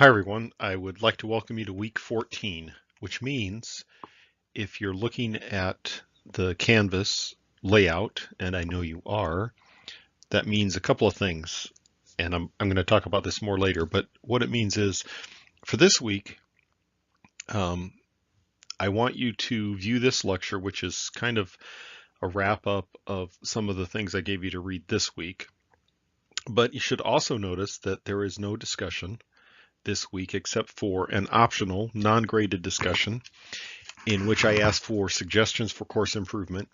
Hi everyone, I would like to welcome you to week 14, which means if you're looking at the Canvas layout, and I know you are, that means a couple of things, and I'm going to talk about this more later, but what it means is for this week, I want you to view this lecture, which is kind of a wrap up of some of the things I gave you to read this week, but you should also notice that there is no discussion this week except for an optional non-graded discussion in which I asked for suggestions for course improvement.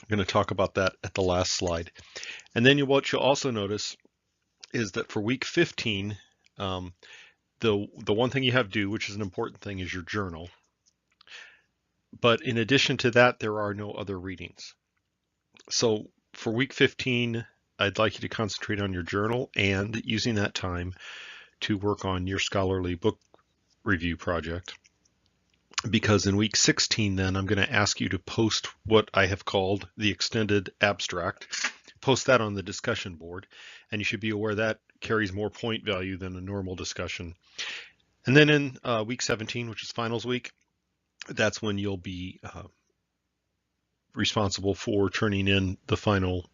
I'm going to talk about that at the last slide. And then what you'll also notice is that for week 15, the one thing you have due, which is an important thing, is your journal. But in addition to that, there are no other readings. So for week 15, I'd like you to concentrate on your journal and using that time to work on your scholarly book review project. Because in week 16, then I'm going to ask you to post what I have called the extended abstract, post that on the discussion board, and you should be aware that carries more point value than a normal discussion. And then in week 17, which is finals week, that's when you'll be responsible for turning in the final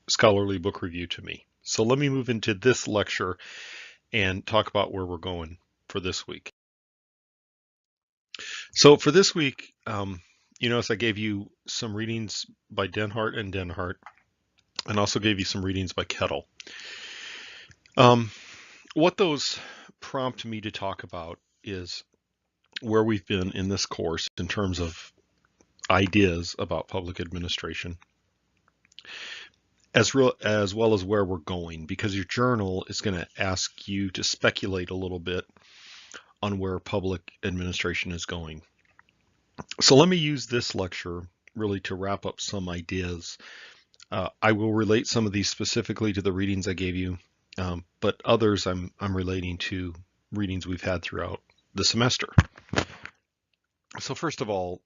scholarly book review to me. So let me move into this lecture and talk about where we're going for this week. So for this week, you notice I gave you some readings by Denhart and Denhart, and also gave you some readings by Kettle. What those prompt me to talk about is where we've been in this course in terms of ideas about public administration, as well as where we're going, because your journal is going to ask you to speculate a little bit on where public administration is going. So let me use this lecture really to wrap up some ideas. I will relate some of these specifically to the readings I gave you, but others I'm relating to readings we've had throughout the semester. So first of all,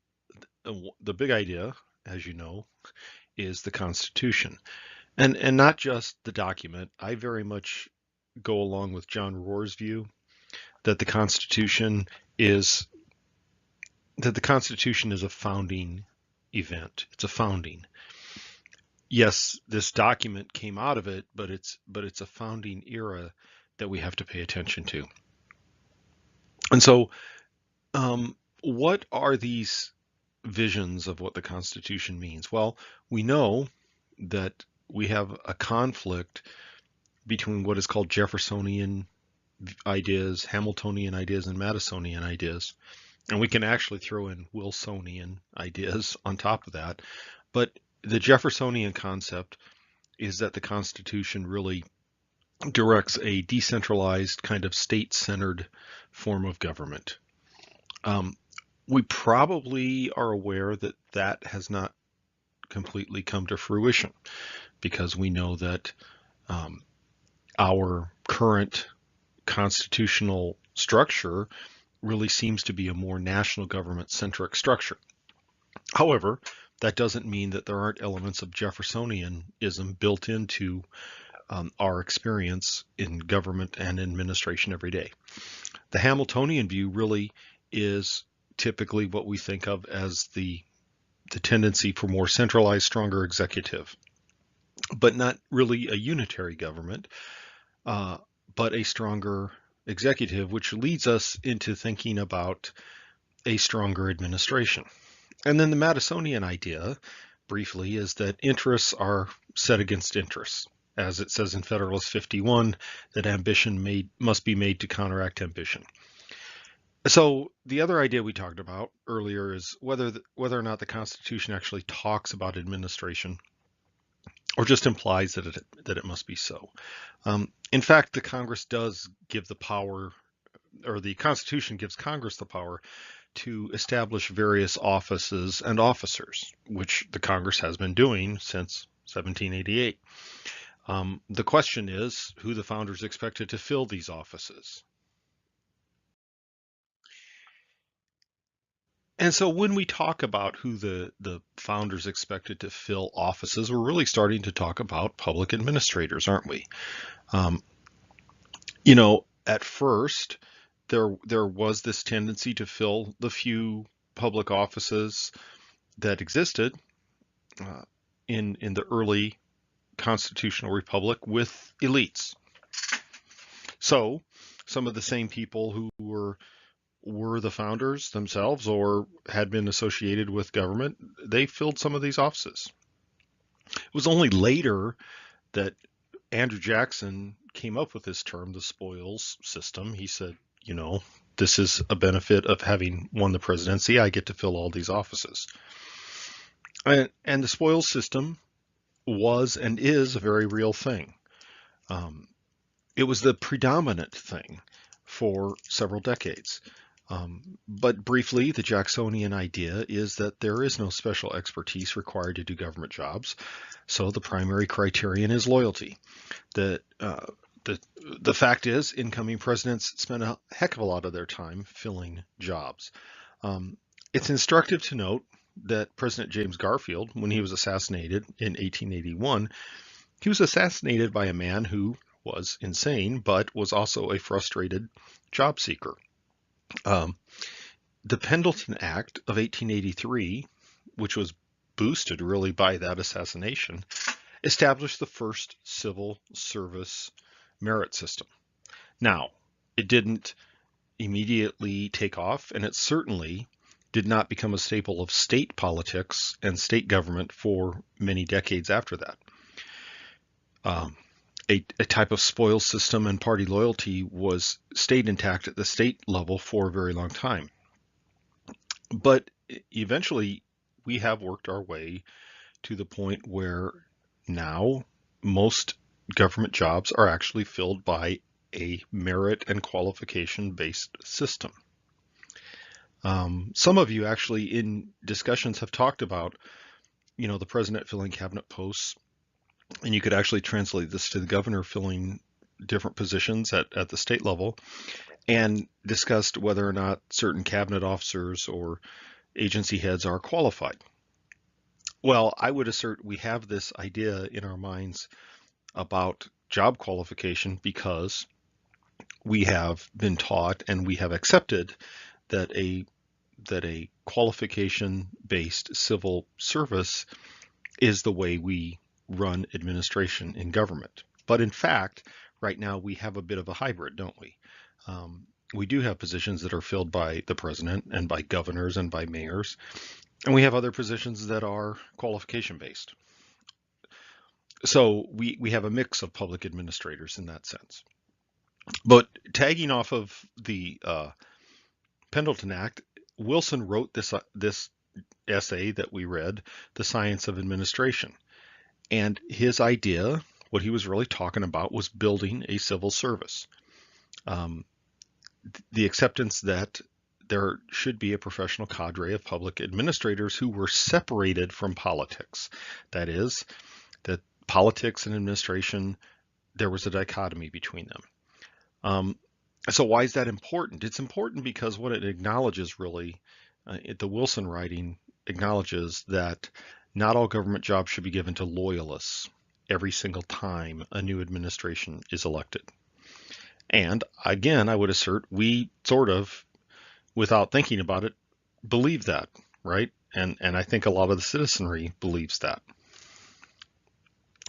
the big idea, as you know, is the Constitution. And not just the document. I very much go along with John Rohr's view that the Constitution is a founding event. It's a founding. Yes, this document came out of it, but it's a founding era that we have to pay attention to. And so, what are these visions of what the Constitution means? Well, we know that we have a conflict between what is called Jeffersonian ideas, Hamiltonian ideas, and Madisonian ideas. And we can actually throw in Wilsonian ideas on top of that. But the Jeffersonian concept is that the Constitution really directs a decentralized kind of state-centered form of government. We probably are aware that that has not completely come to fruition, because we know that our current constitutional structure really seems to be a more national government centric structure. However, that doesn't mean that there aren't elements of Jeffersonianism built into our experience in government and administration every day. The Hamiltonian view really is typically what we think of as the tendency for more centralized, stronger executive, but not really a unitary government, but a stronger executive, which leads us into thinking about a stronger administration. And then the Madisonian idea, briefly, is that interests are set against interests. As it says in Federalist 51, that ambition must be made to counteract ambition. So the other idea we talked about earlier is whether or not the Constitution actually talks about administration, or just implies that it must be so. In fact, the Congress does give the power, or the Constitution gives Congress the power to establish various offices and officers, which the Congress has been doing since 1788. The question is who the founders expected to fill these offices. And so when we talk about who the founders expected to fill offices, we're really starting to talk about public administrators, aren't we? You know, at first, there was this tendency to fill the few public offices that existed in the early constitutional republic with elites. So some of the same people who were the founders themselves or had been associated with government, they filled some of these offices. It was only later that Andrew Jackson came up with this term, the spoils system. He said, this is a benefit of having won the presidency. I get to fill all these offices. And the spoils system was and is a very real thing. It was the predominant thing for several decades. But briefly, the Jacksonian idea is that there is no special expertise required to do government jobs. So the primary criterion is loyalty. The fact is, incoming presidents spend a heck of a lot of their time filling jobs. It's instructive to note that President James Garfield, when he was assassinated in 1881, he was assassinated by a man who was insane, but was also a frustrated job seeker. The Pendleton Act of 1883, which was boosted really by that assassination, established the first civil service merit system. Now, it didn't immediately take off, and it certainly did not become a staple of state politics and state government for many decades after that. A type of spoils system and party loyalty stayed intact at the state level for a very long time. But eventually, we have worked our way to the point where now most government jobs are actually filled by a merit and qualification-based system. Some of you actually in discussions have talked about, the president filling cabinet posts, and you could actually translate this to the governor filling different positions at the state level, and discussed whether or not certain cabinet officers or agency heads are qualified. Well, I would assert we have this idea in our minds about job qualification because we have been taught and we have accepted that a qualification-based civil service is the way we run administration in government. But in fact, right now we have a bit of a hybrid, don't we? We do have positions that are filled by the president and by governors and by mayors, and we have other positions that are qualification-based. So we have a mix of public administrators in that sense. But tagging off of the Pendleton Act, Wilson wrote this essay that we read, The Science of Administration. And his idea, what he was really talking about, was building a civil service. The acceptance that there should be a professional cadre of public administrators who were separated from politics. That is, that politics and administration, there was a dichotomy between them. So why is that important? It's important because what it acknowledges really, the Wilson writing acknowledges that not all government jobs should be given to loyalists every single time a new administration is elected. And again, I would assert we sort of, without thinking about it, believe that, right? And I think a lot of the citizenry believes that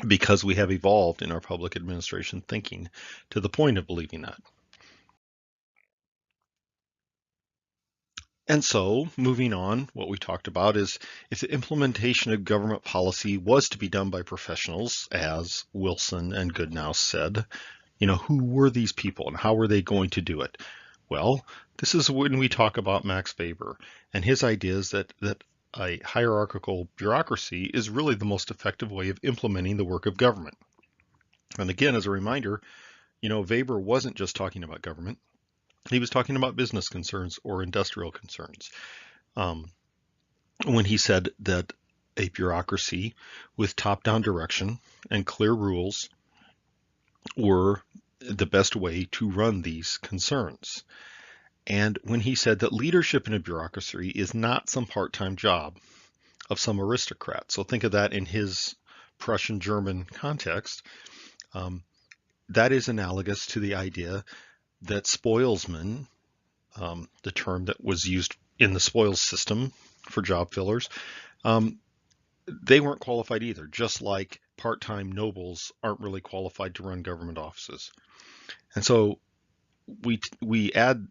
because we have evolved in our public administration thinking to the point of believing that. And so, moving on, what we talked about is if the implementation of government policy was to be done by professionals, as Wilson and Goodnow said, who were these people and how were they going to do it? Well, this is when we talk about Max Weber and his ideas that a hierarchical bureaucracy is really the most effective way of implementing the work of government. And again, as a reminder, Weber wasn't just talking about government. He was talking about business concerns or industrial concerns when he said that a bureaucracy with top-down direction and clear rules were the best way to run these concerns. And when he said that leadership in a bureaucracy is not some part-time job of some aristocrat. So think of that in his Prussian-German context. That is analogous to the idea that spoilsmen the term that was used in the spoils system for job fillers, they weren't qualified either, just like part-time nobles aren't really qualified to run government offices. And so we add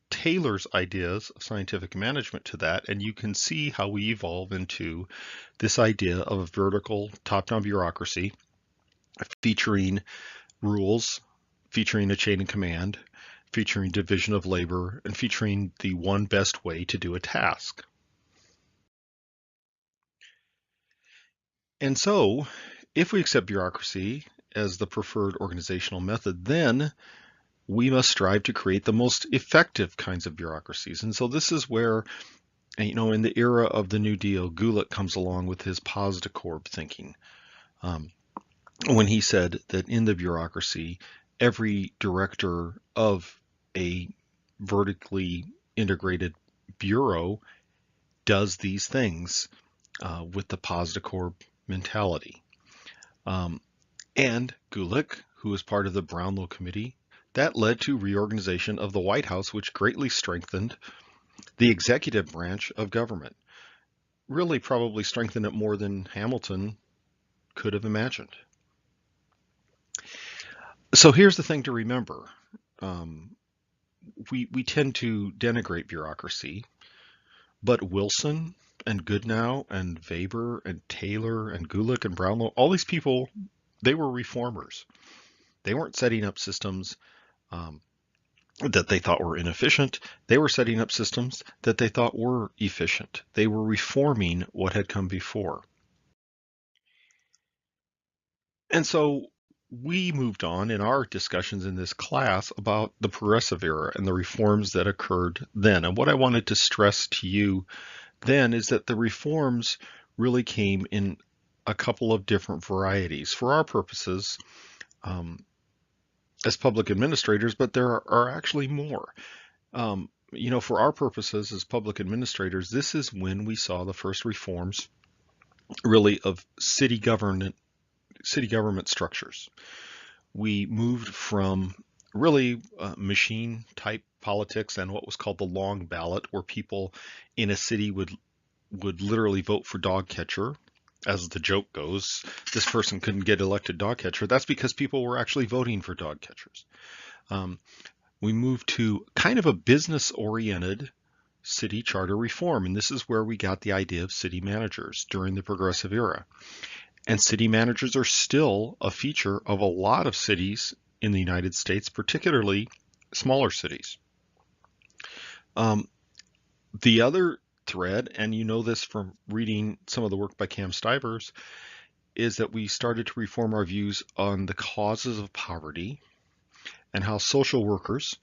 Taylor's ideas of scientific management to that, and you can see how we evolve into this idea of a vertical top-down bureaucracy featuring rules, featuring a chain of command, featuring division of labor, and featuring the one best way to do a task. And so, if we accept bureaucracy as the preferred organizational method, then we must strive to create the most effective kinds of bureaucracies. And so this is where, in the era of the New Deal, Gulick comes along with his pos de corps thinking. When he said that in the bureaucracy, every director of a vertically integrated bureau does these things with the pos de corps mentality. And Gulick, who was part of the Brownlow Committee, that led to reorganization of the White House, which greatly strengthened the executive branch of government. Really probably strengthened it more than Hamilton could have imagined. So here's the thing to remember. We tend to denigrate bureaucracy, but Wilson and Goodnow and Weber and Taylor and Gulick and Brownlow, all these people, they were reformers. They weren't setting up systems that they thought were inefficient. They were setting up systems that they thought were efficient. They were reforming what had come before. And so we moved on in our discussions in this class about the progressive era and the reforms that occurred then. And what I wanted to stress to you then is that the reforms really came in a couple of different varieties for our purposes as public administrators, but there are actually more. For our purposes as public administrators, this is when we saw the first reforms really of city government structures. We moved from really machine type politics and what was called the long ballot, where people in a city would literally vote for dog catcher. As the joke goes, this person couldn't get elected dog catcher. That's because people were actually voting for dog catchers. We moved to kind of a business-oriented city charter reform, and this is where we got the idea of city managers during the progressive era. And city managers are still a feature of a lot of cities in the United States, particularly smaller cities. The other thread, and you know this from reading some of the work by Cam Stivers, is that we started to reform our views on the causes of poverty and how social workers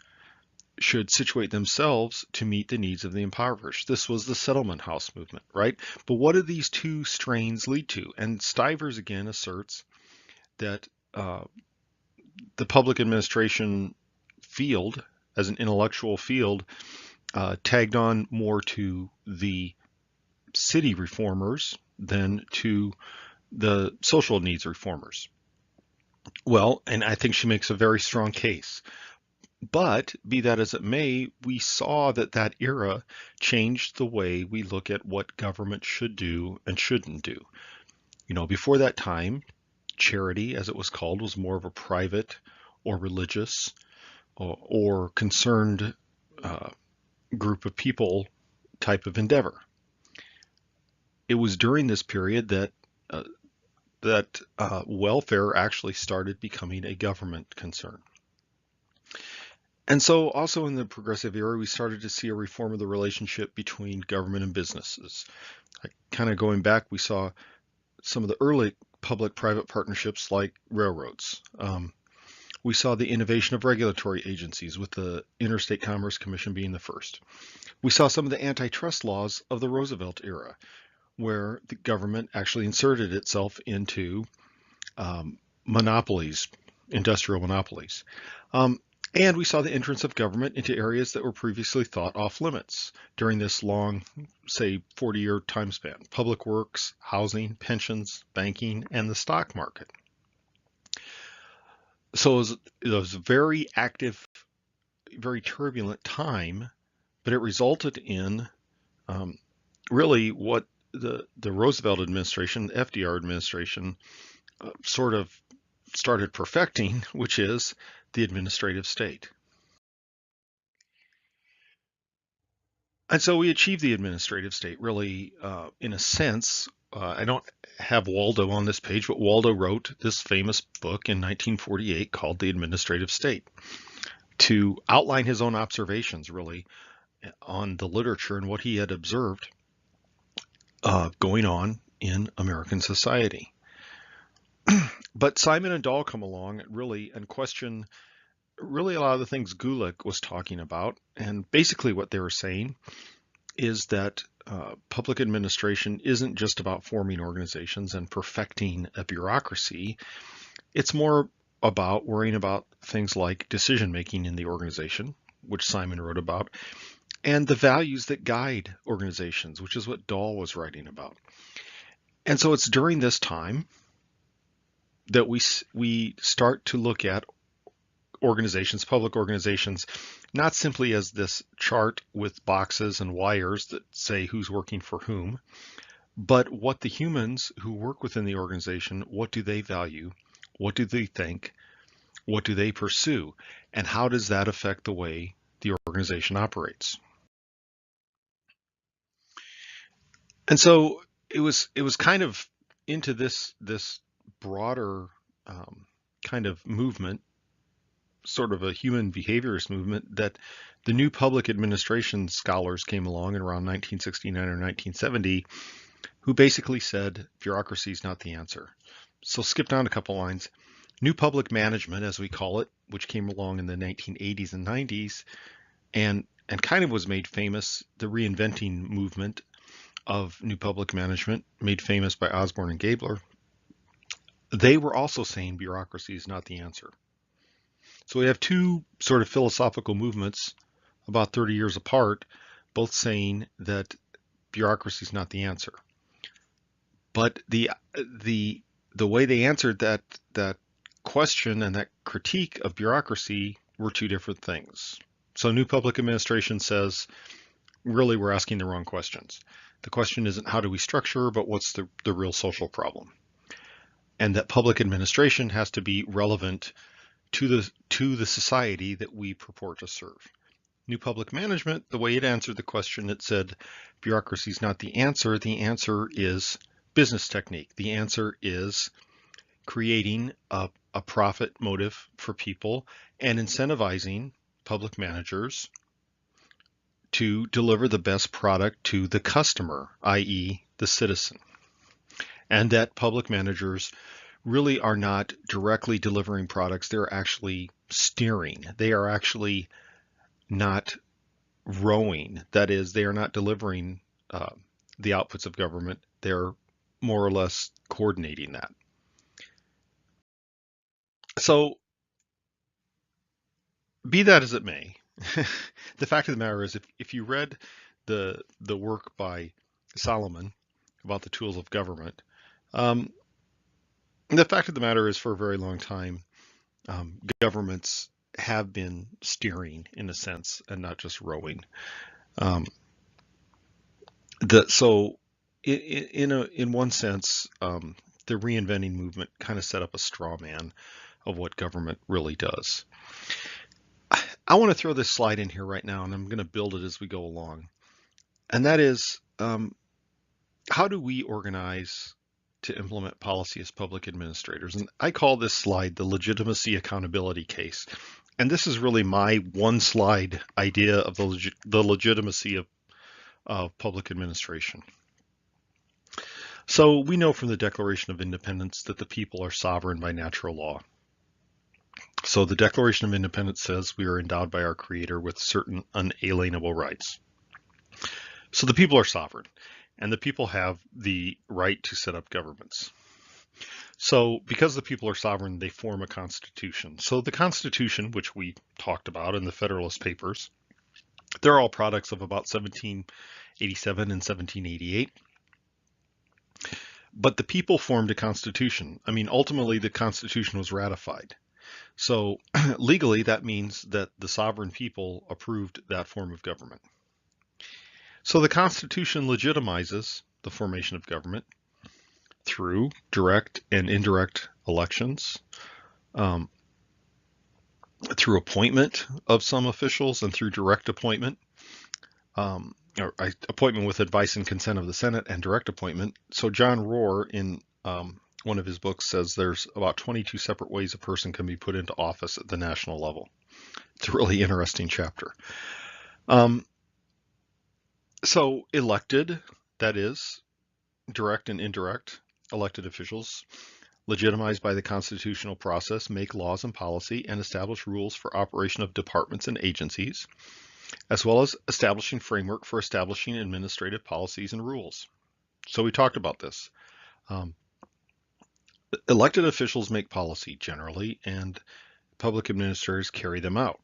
should situate themselves to meet the needs of the impoverished. This was the settlement house movement, right? But what do these two strains lead to? And Stivers again asserts that the public administration field, as an intellectual field, tagged on more to the city reformers than to the social needs reformers. Well, and I think she makes a very strong case. But be that as it may, we saw that era changed the way we look at what government should do and shouldn't do. Before that time, charity, as it was called, was more of a private or religious or concerned group of people type of endeavor. It was during this period that welfare actually started becoming a government concern. And so also in the progressive era, we started to see a reform of the relationship between government and businesses. Kind of going back, we saw some of the early public-private partnerships like railroads. We saw the innovation of regulatory agencies, with the Interstate Commerce Commission being the first. We saw some of the antitrust laws of the Roosevelt era, where the government actually inserted itself into monopolies, industrial monopolies. And we saw the entrance of government into areas that were previously thought off limits during this long, say, 40-year time span: public works, housing, pensions, banking, and the stock market. So it was a very active very turbulent time, but it resulted in really what the Roosevelt administration, the FDR administration, sort of started perfecting, which is the administrative state. And so we achieved the administrative state, really, in a sense. I don't have Waldo on this page, but Waldo wrote this famous book in 1948 called The Administrative State to outline his own observations, really, on the literature and what he had observed going on in American society. But Simon and Dahl come along really and question really a lot of the things Gulick was talking about. And basically what they were saying is that public administration isn't just about forming organizations and perfecting a bureaucracy. It's more about worrying about things like decision making in the organization, which Simon wrote about, and the values that guide organizations, which is what Dahl was writing about. And so it's during this time that we start to look at organizations, public organizations, not simply as this chart with boxes and wires that say who's working for whom, but what the humans who work within the organization, what do they value? What do they think? What do they pursue? And how does that affect the way the organization operates? And so it was kind of into this broader kind of movement, sort of a human behaviorist movement, that the new public administration scholars came along in around 1969 or 1970, who basically said bureaucracy is not the answer. So skip down a couple lines. New public management, as we call it, which came along in the 1980s and 90s, and kind of was made famous, the reinventing movement of new public management, made famous by Osborne and Gabler. They were also saying bureaucracy is not the answer. So we have two sort of philosophical movements about 30 years apart, both saying that bureaucracy is not the answer. But the way they answered that question and that critique of bureaucracy were two different things. So new public administration says, really, we're asking the wrong questions. The question isn't how do we structure, but what's the real social problem? And that public administration has to be relevant to the society that we purport to serve. New public management, the way it answered the question, it said bureaucracy is not the answer. The answer is business technique. The answer is creating a profit motive for people and incentivizing public managers to deliver the best product to the customer, i.e. the citizen. And that public managers really are not directly delivering products. They're actually steering. They are actually not rowing. That is, they are not delivering the outputs of government. They're more or less coordinating that. So be that as it may, the fact of the matter is if you read the work by Solomon about the tools of government, the fact of the matter is for a very long time, governments have been steering in a sense and not just rowing. So in one sense, the reinventing movement kind of set up a straw man of what government really does. I want to throw this slide in here right now, and I'm going to build it as we go along. And that is, how do we organize to implement policy as public administrators? And I call this slide the legitimacy accountability case. And this is really my one slide idea of the legitimacy of public administration. So we know from the Declaration of Independence that the people are sovereign by natural law. So the Declaration of Independence says we are endowed by our Creator with certain unalienable rights. So the people are sovereign, and the people have the right to set up governments. So because the people are sovereign, they form a constitution. So the Constitution, which we talked about in the Federalist Papers, they're all products of about 1787 and 1788. But the people formed a constitution. I mean, ultimately, the Constitution was ratified. So legally, that means that the sovereign people approved that form of government. So the Constitution legitimizes the formation of government through direct and indirect elections, um, through appointment of some officials, and through direct appointment, or appointment with advice and consent of the Senate, and direct appointment. So John Rohr, in one of his books, says there's about 22 separate ways a person can be put into office at the national level. It's a really interesting chapter. So elected, that is, direct and indirect elected officials, legitimized by the constitutional process, make laws and policy and establish rules for operation of departments and agencies, as well as establishing framework for establishing administrative policies and rules. So we talked about this. Elected officials make policy generally, and public administrators carry them out.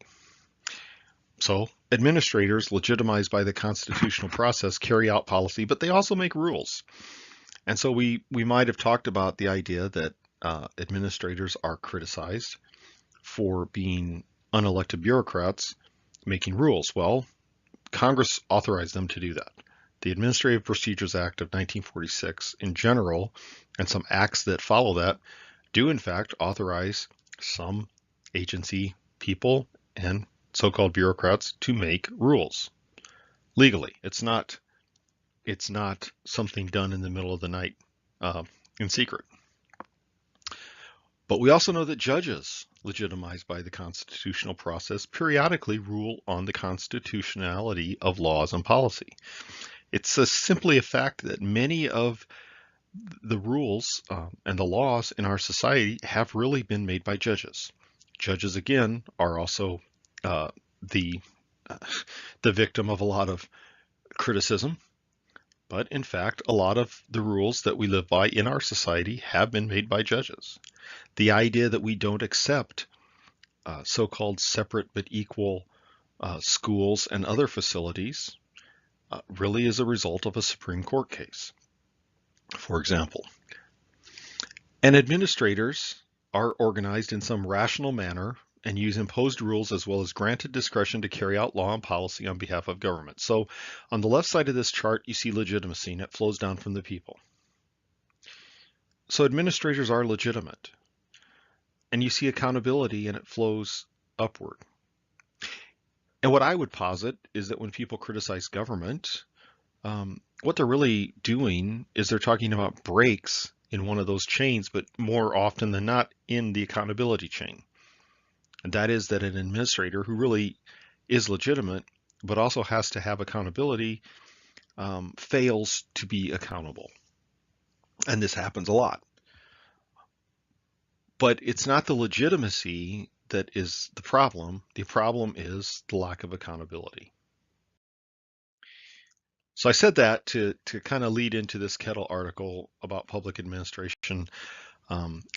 So administrators, legitimized by the constitutional process, carry out policy, but they also make rules. And so we might have talked about the idea that administrators are criticized for being unelected bureaucrats making rules. Well, Congress authorized them to do that. The Administrative Procedures Act of 1946 in general, and some acts that follow that, do in fact authorize some agency people and so-called bureaucrats to make rules legally. It's not something done in the middle of the night in secret. But we also know that judges, legitimized by the constitutional process, periodically rule on the constitutionality of laws and policy. It's simply a fact that many of the rules and the laws in our society have really been made by judges. Judges, again, are also the victim of a lot of criticism. But in fact, a lot of the rules that we live by in our society have been made by judges. The idea that we don't accept so-called separate but equal schools and other facilities really is a result of a Supreme Court case, for example. And administrators are organized in some rational manner and use imposed rules as well as granted discretion to carry out law and policy on behalf of government. So on the left side of this chart, you see legitimacy, and it flows down from the people. So administrators are legitimate. And you see accountability, and it flows upward. And what I would posit is that when people criticize government, what they're really doing is they're talking about breaks in one of those chains, but more often than not in the accountability chain. And that is that an administrator who really is legitimate, but also has to have accountability, fails to be accountable. And this happens a lot. But it's not the legitimacy that is the problem. The problem is the lack of accountability. So I said that to kind of lead into this Kettle article about public administration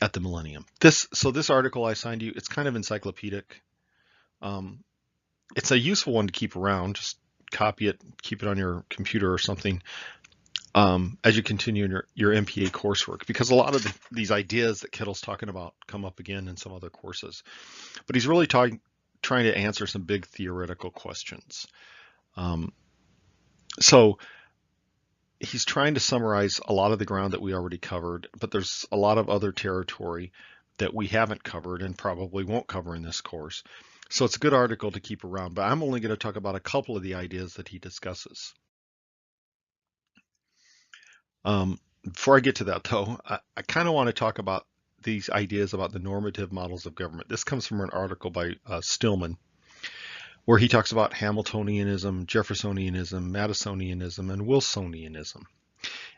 at the Millennium. This article I assigned you, it's kind of encyclopedic. It's a useful one to keep around. Just copy it, keep it on your computer or something as you continue in your MPA coursework, because a lot of these ideas that Kettle's talking about come up again in some other courses. But he's really trying to answer some big theoretical questions. So he's trying to summarize a lot of the ground that we already covered, but there's a lot of other territory that we haven't covered and probably won't cover in this course. So it's a good article to keep around, but I'm only going to talk about a couple of the ideas that he discusses. Before I get to that, though, I kind of want to talk about these ideas about the normative models of government. This comes from an article by Stillman, where he talks about Hamiltonianism, Jeffersonianism, Madisonianism, and Wilsonianism.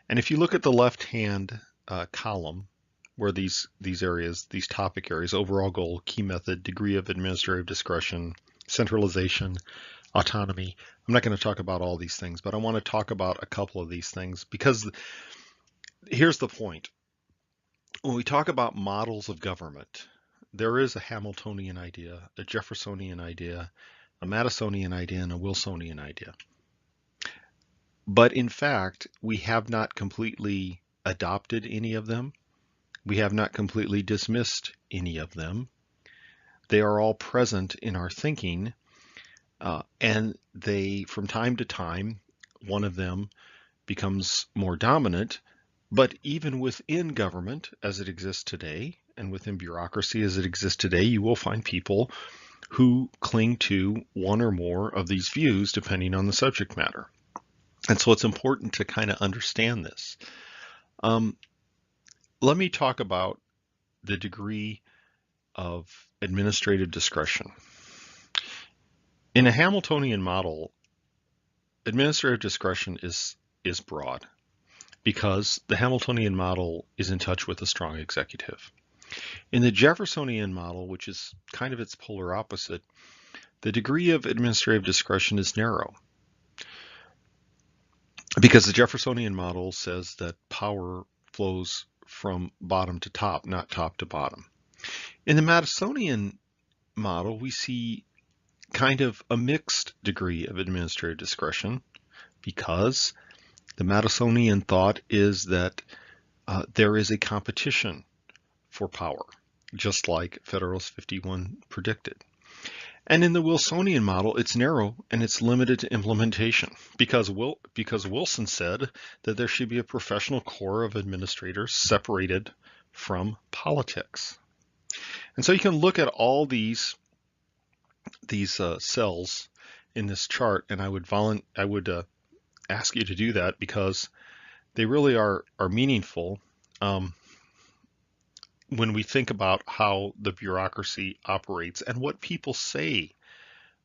And if you look at the left-hand column, where these areas, these topic areas, overall goal, key method, degree of administrative discretion, centralization, autonomy. I'm not going to talk about all these things, but I want to talk about a couple of these things, because here's the point. When we talk about models of government, there is a Hamiltonian idea, a Jeffersonian idea, a Madisonian idea, and a Wilsonian idea. But in fact, we have not completely adopted any of them. We have not completely dismissed any of them. They are all present in our thinking, and they, from time to time, one of them becomes more dominant. But even within government as it exists today, and within bureaucracy as it exists today, you will find people who cling to one or more of these views depending on the subject matter. And so it's important to kind of understand this. Let me talk about the degree of administrative discretion. In a Hamiltonian model, administrative discretion is broad because the Hamiltonian model is in touch with a strong executive. In the Jeffersonian model, which is kind of its polar opposite, the degree of administrative discretion is narrow because the Jeffersonian model says that power flows from bottom to top, not top to bottom. In the Madisonian model, we see kind of a mixed degree of administrative discretion because the Madisonian thought is that there is a competition for power, just like Federalist 51 predicted. And in the Wilsonian model, it's narrow and it's limited to implementation because Wilson said that there should be a professional core of administrators separated from politics. And so you can look at all these cells in this chart, and I would ask you to do that because they really are meaningful when we think about how the bureaucracy operates and what people say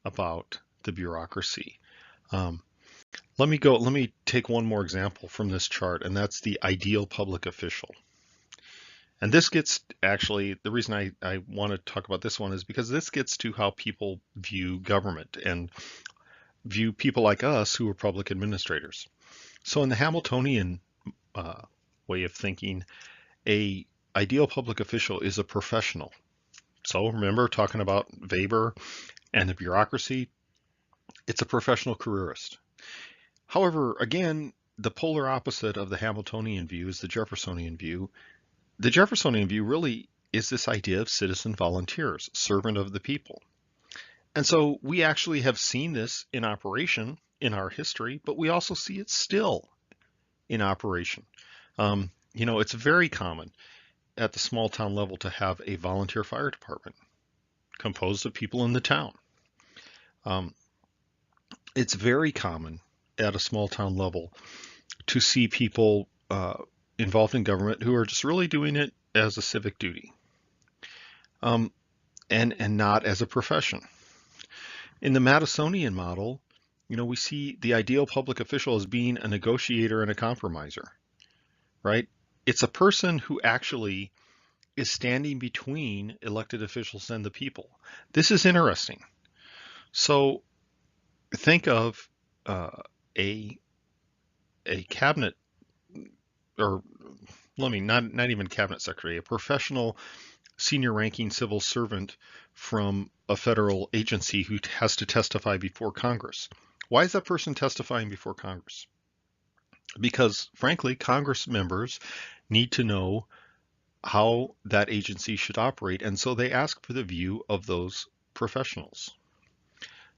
about the bureaucracy. Let me take one more example from this chart, and that's the ideal public official. And this gets, actually, the reason I want to talk about this one is because this gets to how people view government and view people like us who are public administrators. So in the Hamiltonian way of thinking, a ideal public official is a professional. So remember, talking about Weber and the bureaucracy, it's a professional careerist. However, again, the polar opposite of the Hamiltonian view is the Jeffersonian view. The Jeffersonian view really is this idea of citizen volunteers, servant of the people. And so we actually have seen this in operation in our history, but we also see it still in operation. It's very common at the small town level to have a volunteer fire department composed of people in the town. It's very common at a small town level to see people involved in government who are just really doing it as a civic duty and not as a profession. In the Madisonian model, we see the ideal public official as being a negotiator and a compromiser, right? It's a person who actually is standing between elected officials and the people. This is interesting. So think of a cabinet, or not even cabinet secretary, a professional senior ranking civil servant from a federal agency who has to testify before Congress. Why is that person testifying before Congress? Because frankly, Congress members need to know how that agency should operate, and so they ask for the view of those professionals.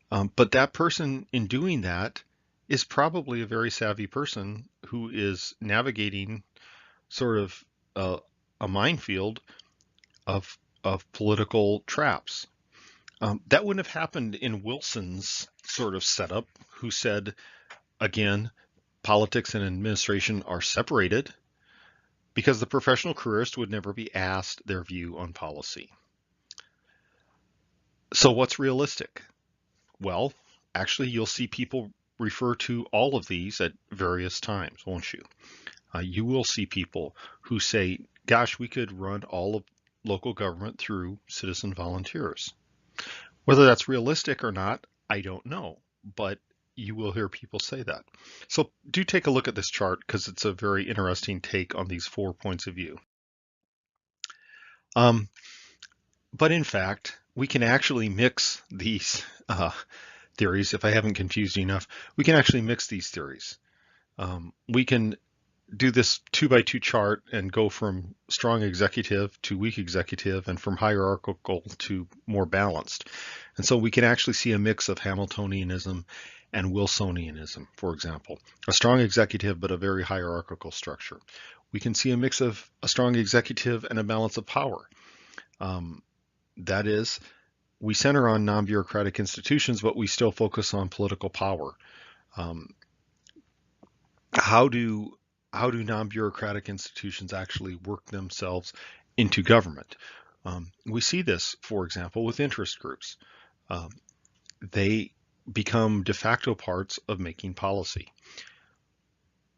But that person, in doing that, is probably a very savvy person who is navigating sort of a minefield of political traps. That wouldn't have happened in Wilson's sort of setup, who said, again, politics and administration are separated, because the professional careerist would never be asked their view on policy. So what's realistic? Well, actually, you'll see people refer to all of these at various times, won't you? You will see people who say, gosh, we could run all of local government through citizen volunteers. Whether that's realistic or not, I don't know, but you will hear people say that. So do take a look at this chart because it's a very interesting take on these 4 points of view. But in fact, we can actually mix these theories. If I haven't confused you enough, we can actually mix these theories. We can do this 2 by 2 chart and go from strong executive to weak executive and from hierarchical to more balanced. And so we can actually see a mix of Hamiltonianism and Wilsonianism, for example. A strong executive, but a very hierarchical structure. We can see a mix of a strong executive and a balance of power. That is, we center on non-bureaucratic institutions, but we still focus on political power. Um, how do non-bureaucratic institutions actually work themselves into government? We see this, for example, with interest groups. Um, they become de facto parts of making policy.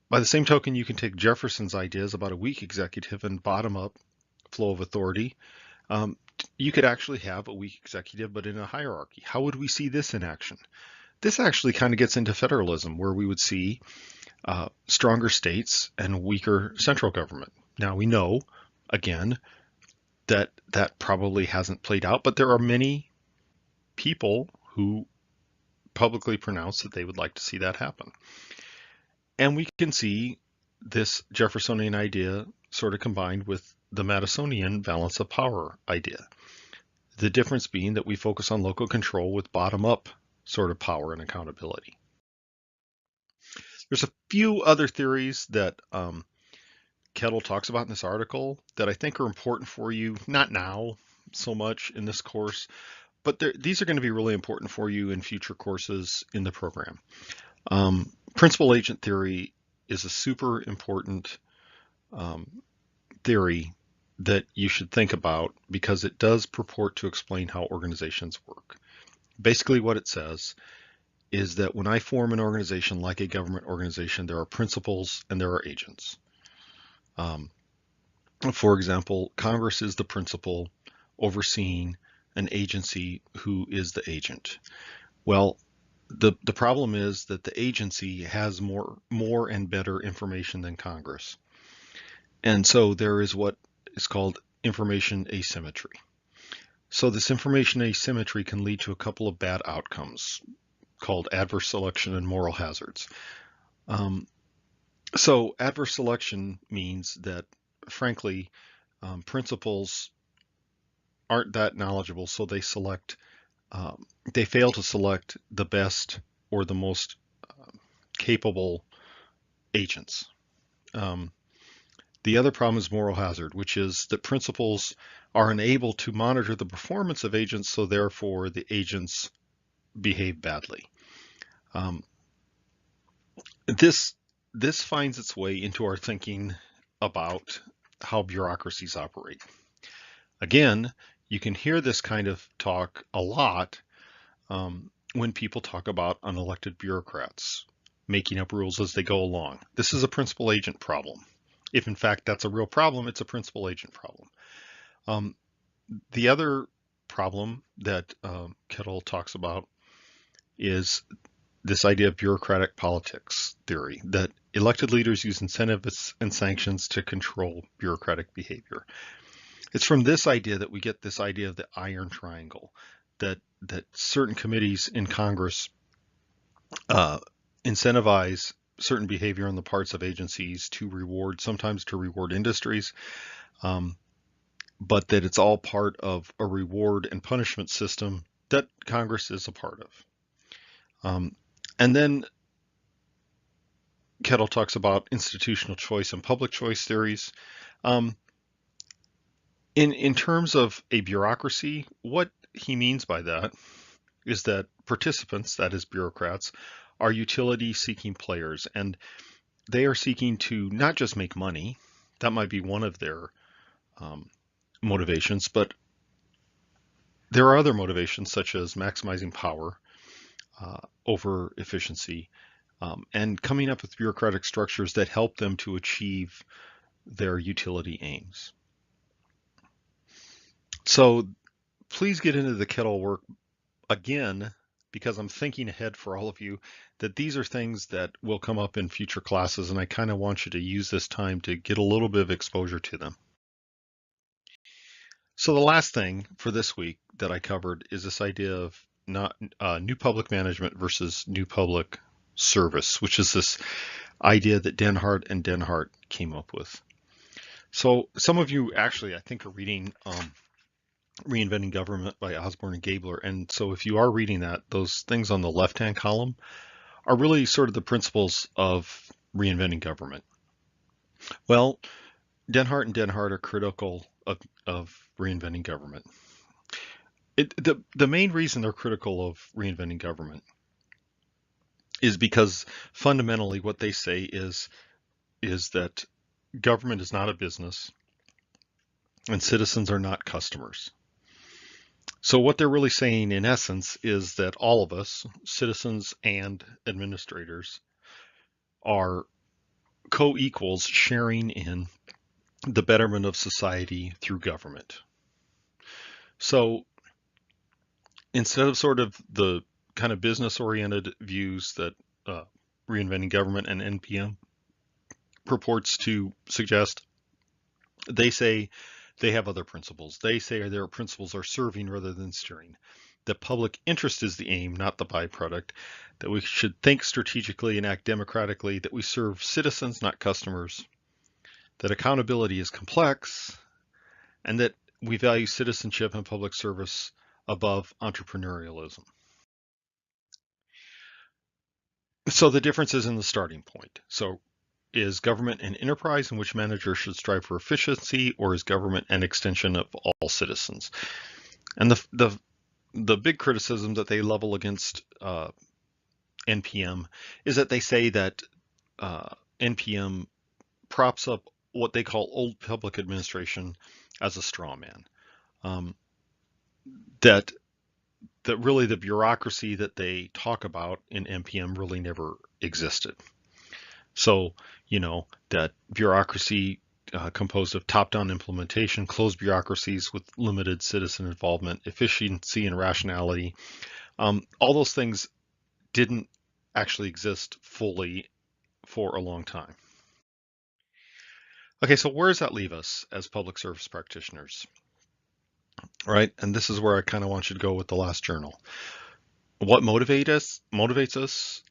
By the same token, you can take Jefferson's ideas about a weak executive and bottom-up flow of authority. You could actually have a weak executive, but in a hierarchy. How would we see this in action? This actually kind of gets into federalism, where we would see stronger states and weaker central government. Now we know, again, that that probably hasn't played out, but there are many people who publicly pronounce that they would like to see that happen. And we can see this Jeffersonian idea sort of combined with the Madisonian balance of power idea. The difference being that we focus on local control with bottom-up sort of power and accountability. There's a few other theories that Kettle talks about in this article that I think are important for you, not now so much in this course, but these are going to be really important for you in future courses in the program. Principal agent theory is a super important theory that you should think about because it does purport to explain how organizations work. Basically what it says is that when I form an organization like a government organization, there are principals and there are agents. For example, Congress is the principal overseeing an agency who is the agent. Well, the problem is that the agency has more and better information than Congress. And so there is what is called information asymmetry. So this information asymmetry can lead to a couple of bad outcomes called adverse selection and moral hazards. So adverse selection means that, frankly, principals aren't that knowledgeable, so they fail to select the best or the most capable agents. The other problem is moral hazard, which is that principals are unable to monitor the performance of agents, so therefore the agents behave badly. This finds its way into our thinking about how bureaucracies operate. Again, you can hear this kind of talk a lot when people talk about unelected bureaucrats making up rules as they go along. This is a principal agent problem. If in fact that's a real problem, it's a principal agent problem. The other problem that Kettle talks about is this idea of bureaucratic politics theory, that elected leaders use incentives and sanctions to control bureaucratic behavior. It's from this idea that we get this idea of the iron triangle, that certain committees in Congress incentivize certain behavior on the parts of agencies to reward, sometimes to reward industries, but that it's all part of a reward and punishment system that Congress is a part of. And then Kettle talks about institutional choice and public choice theories. In terms of a bureaucracy, what he means by that is that participants, that is bureaucrats, are utility-seeking players, and they are seeking to not just make money. That might be one of their motivations, but there are other motivations such as maximizing power over efficiency and coming up with bureaucratic structures that help them to achieve their utility aims. So please get into the Kettle work again, because I'm thinking ahead for all of you that these are things that will come up in future classes, and I kind of want you to use this time to get a little bit of exposure to them. So the last thing for this week that I covered is this idea of new public management versus new public service, which is this idea that Denhart and Denhart came up with. So some of you actually, I think, are reading Reinventing Government by Osborne and Gabler. And so if you are reading that, those things on the left-hand column are really sort of the principles of reinventing government. Well, Denhart and Denhart are critical of reinventing government. The main reason they're critical of reinventing government is because fundamentally what they say is that government is not a business and citizens are not customers. So what they're really saying in essence is that all of us, citizens and administrators, are co-equals sharing in the betterment of society through government. So instead of sort of the kind of business-oriented views that Reinventing Government and NPM purports to suggest, they say they have other principles. They say their principles are serving rather than steering. That public interest is the aim, not the byproduct. That we should think strategically and act democratically. That we serve citizens, not customers. That accountability is complex. And that we value citizenship and public service above entrepreneurialism. So the difference is in the starting point. So is government an enterprise in which managers should strive for efficiency, or is government an extension of all citizens? And the big criticism that they level against NPM is that they say that NPM props up what they call old public administration as a straw man. That really the bureaucracy that they talk about in NPM really never existed. So, that bureaucracy composed of top-down implementation, closed bureaucracies with limited citizen involvement, efficiency and rationality, all those things didn't actually exist fully for a long time. Okay, so where does that leave us as public service practitioners? Right, and this is where I kind of want you to go with the last journal. What motivates us?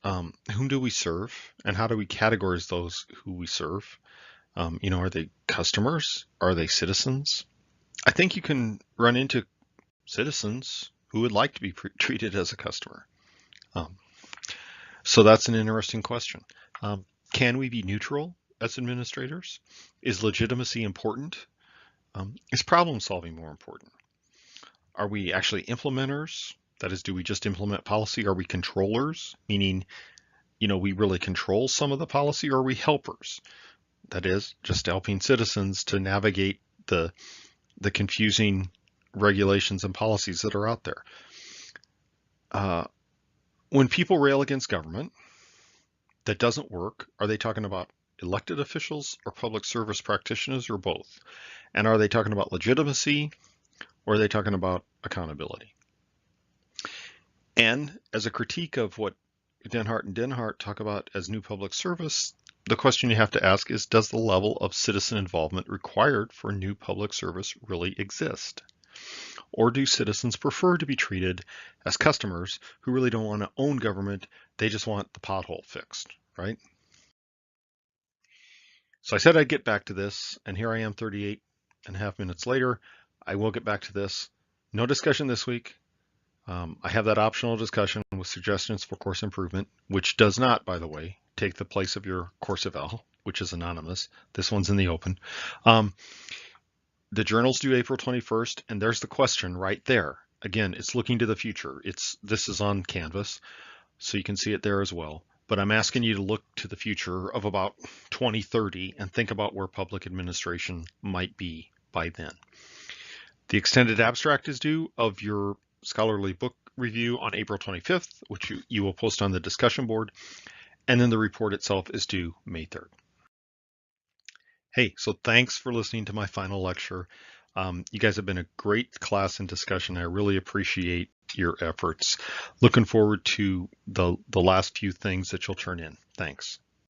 Whom do we serve? And how do we categorize those who we serve? Are they customers? Are they citizens? I think you can run into citizens who would like to be treated as a customer. So that's an interesting question. Can we be neutral as administrators? Is legitimacy important? Is problem solving more important? Are we actually implementers? That is, do we just implement policy? Are we controllers? Meaning, we really control some of the policy, or are we helpers? That is, just helping citizens to navigate the confusing regulations and policies that are out there. When people rail against government that doesn't work, are they talking about elected officials or public service practitioners, or both? And are they talking about legitimacy, or are they talking about accountability? And as a critique of what Denhart and Denhart talk about as new public service, the question you have to ask is, does the level of citizen involvement required for new public service really exist? Or do citizens prefer to be treated as customers who really don't want to own government, they just want the pothole fixed, right? So I said I'd get back to this, and here I am 38.5 minutes later. I will get back to this. No discussion this week. I have that optional discussion with suggestions for course improvement, which does not, by the way, take the place of your course eval, which is anonymous. This one's in the open. The journal's due April 21st, and there's the question right there. Again, it's looking to the future. This is on Canvas, so you can see it there as well. But I'm asking you to look to the future of about 2030 and think about where public administration might be by then. The extended abstract is due of your scholarly book review on April 25th, which you will post on the discussion board. And then the report itself is due May 3rd. Hey, so thanks for listening to my final lecture. You guys have been a great class and discussion. I really appreciate your efforts. Looking forward to the last few things that you'll turn in. Thanks.